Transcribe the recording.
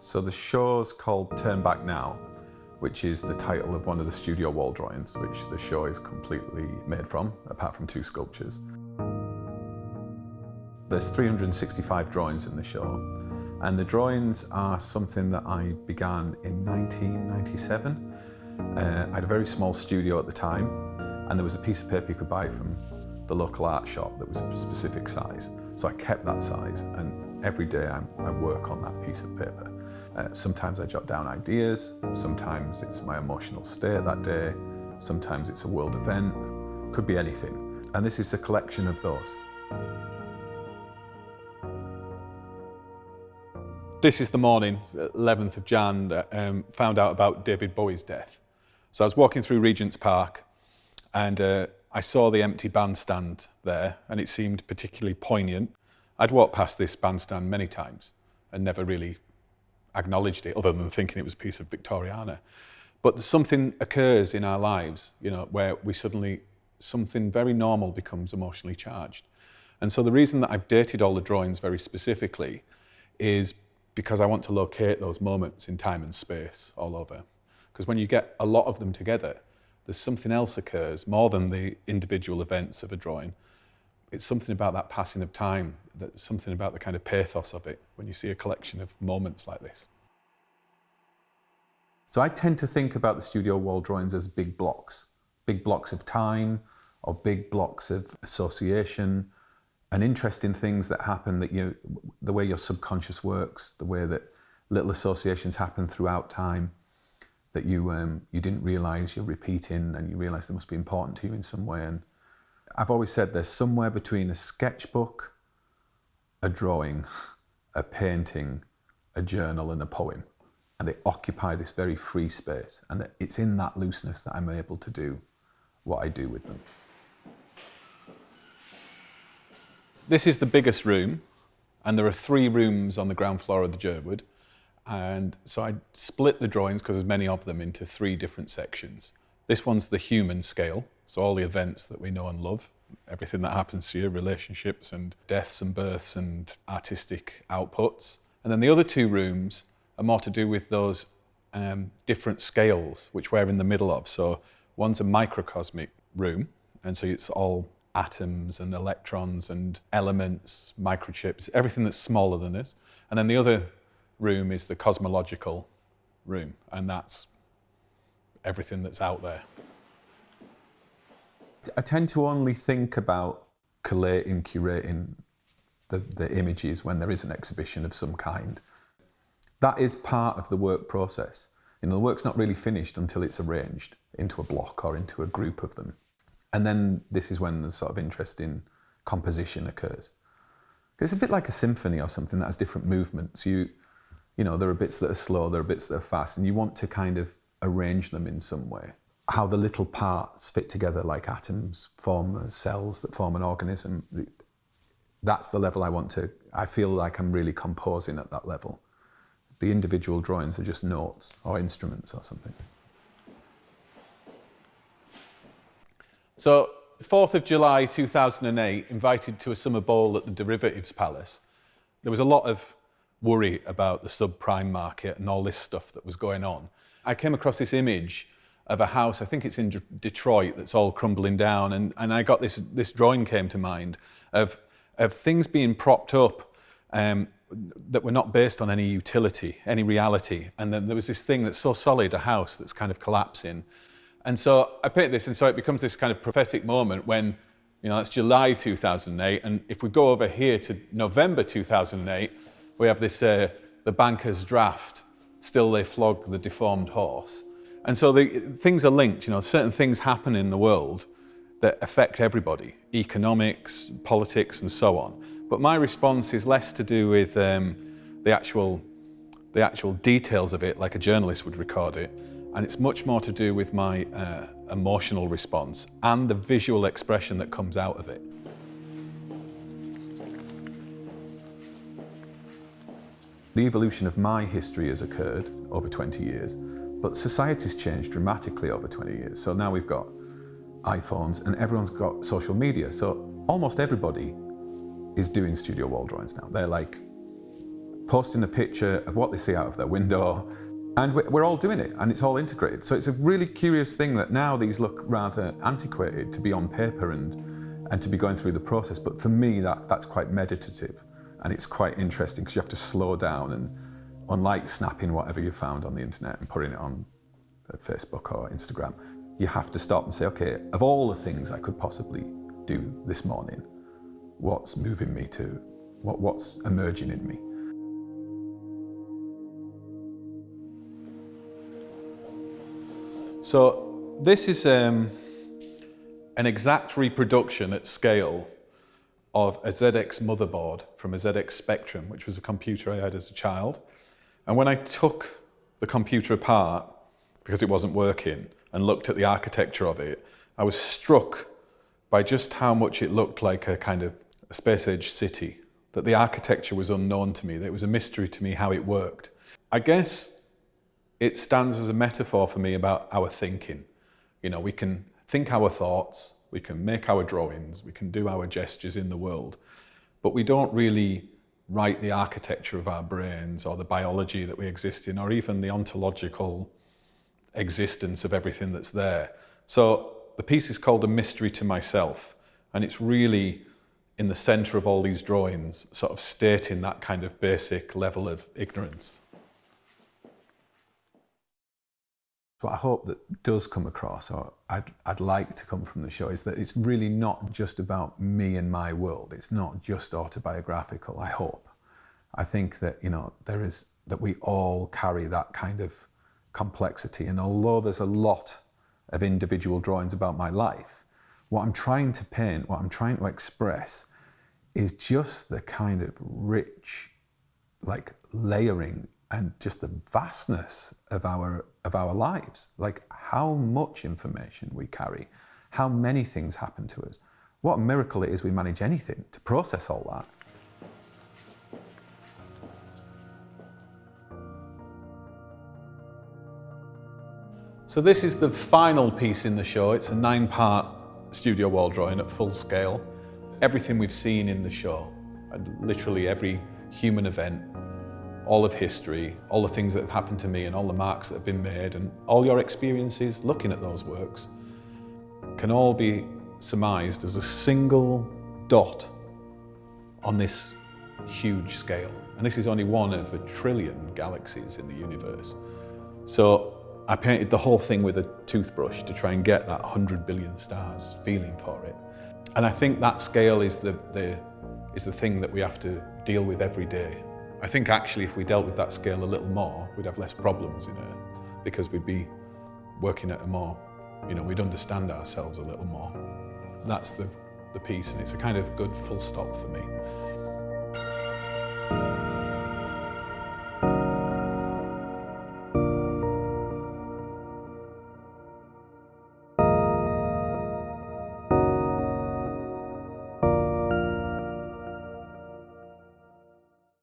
So the show's called Turn Back Now, which is the title of one of the studio wall drawings, which the show is completely made from, apart from 2 sculptures. There's 365 drawings in the show, and the drawings are something that I began in 1997. I had a very small studio at the time, and there was a piece of paper you could buy from the local art shop that was a specific size. So I kept that size, and every day I work on that piece of paper. Sometimes I jot down ideas, sometimes it's my emotional state that day, sometimes it's a world event, could be anything. And this is a collection of those. This is the morning, 11th of Jan, found out about David Bowie's death. So I was walking through Regent's Park and I saw the empty bandstand there, and it seemed particularly poignant. I'd walked past this bandstand many times and never really acknowledged it, other than thinking it was a piece of Victoriana. But something occurs in our lives, where we suddenly, something very normal becomes emotionally charged. And so the reason that I've dated all the drawings very specifically is because I want to locate those moments in time and space all over. Because when you get a lot of them together, there's something else occurs more than the individual events of a drawing. It's something about that passing of time, that's something about the kind of pathos of it when you see a collection of moments like this. So I tend to think about the studio wall drawings as big blocks of time, or big blocks of association, and interesting things that happen, that the way your subconscious works, the way that little associations happen throughout time that you didn't realise you're repeating, and you realise they must be important to you in some way. And I've always said there's somewhere between a sketchbook, a drawing, a painting, a journal and a poem, and they occupy this very free space, and it's in that looseness that I'm able to do what I do with them. This is the biggest room, and there are 3 rooms on the ground floor of the Jerwood. And so I split the drawings, because there's many of them, into 3 different sections. This one's the human scale, so all the events that we know and love, everything that happens to you, relationships and deaths and births and artistic outputs. And then the other 2 rooms are more to do with those different scales, which we're in the middle of. So one's a microcosmic room, and so it's all atoms and electrons and elements, microchips, everything that's smaller than us. And then the other room is the cosmological room, and that's everything that's out there. I tend to only think about collating, curating the images when there is an exhibition of some kind. That is part of the work process. The work's not really finished until it's arranged into a block or into a group of them. And then this is when the sort of interest in composition occurs. It's a bit like a symphony or something that has different movements. There are bits that are slow, there are bits that are fast, and you want to kind of arrange them in some way. How the little parts fit together, like atoms form cells that form an organism. That's the level I feel like I'm really composing at that level. The individual drawings are just notes or instruments or something. So, 4th of July 2008, invited to a summer ball at the Derivatives Palace. There was a lot of worry about the subprime market and all this stuff that was going on. I came across this image of a house, I think it's in Detroit, that's all crumbling down, and I got this drawing came to mind of things being propped up that were not based on any utility, any reality, and then there was this thing that's so solid, a house that's kind of collapsing. And so I painted this, and so it becomes this kind of prophetic moment when, it's July 2008, and if we go over here to November 2008, we have this, the banker's draft, still they flog the deformed horse. And so things are linked, certain things happen in the world that affect everybody, economics, politics, and so on. But my response is less to do with the actual details of it, like a journalist would record it, and it's much more to do with my emotional response and the visual expression that comes out of it. The evolution of my history has occurred over 20 years, but society's changed dramatically over 20 years. So now we've got iPhones and everyone's got social media. So almost everybody is doing studio wall drawings now. They're like posting a picture of what they see out of their window, and we're all doing it, and it's all integrated. So it's a really curious thing that now these look rather antiquated to be on paper and to be going through the process. But for me, that's quite meditative, and it's quite interesting because you have to slow down, and unlike snapping whatever you found on the internet and putting it on Facebook or Instagram, you have to stop and say, okay, of all the things I could possibly do this morning, what's moving me to, what's emerging in me? So this is an exact reproduction at scale of a ZX motherboard from a ZX Spectrum, which was a computer I had as a child. And when I took the computer apart, because it wasn't working, and looked at the architecture of it, I was struck by just how much it looked like a kind of a space-age city, that the architecture was unknown to me, that it was a mystery to me how it worked. I guess it stands as a metaphor for me about our thinking. You know, we can think our thoughts, we can make our drawings, we can do our gestures in the world, but we don't really write the architecture of our brains or the biology that we exist in, or even the ontological existence of everything that's there. So the piece is called A Mystery to Myself, and it's really in the center of all these drawings, sort of stating that kind of basic level of ignorance. What I hope that does come across, or I'd like to come from the show, is that it's really not just about me and my world. It's not just autobiographical, I hope. I think that, you know, that we all carry that kind of complexity. And although there's a lot of individual drawings about my life, what I'm trying to paint, what I'm trying to express is just the kind of rich, like, layering and just the vastness of our lives, like how much information we carry, how many things happen to us. What a miracle it is we manage anything to process all that. So this is the final piece in the show. It's a 9-part studio wall drawing at full scale. Everything we've seen in the show, and literally every human event, all of history, all the things that have happened to me and all the marks that have been made and all your experiences looking at those works can all be surmised as a single dot on this huge scale. And this is only one of a trillion galaxies in the universe. So I painted the whole thing with a toothbrush to try and get that 100 billion stars feeling for it. And I think that scale is the thing that we have to deal with every day. I think actually if we dealt with that scale a little more, we'd have less problems, you know, because we'd be working at a more, you know, we'd understand ourselves a little more. That's the piece, and it's a kind of good full stop for me.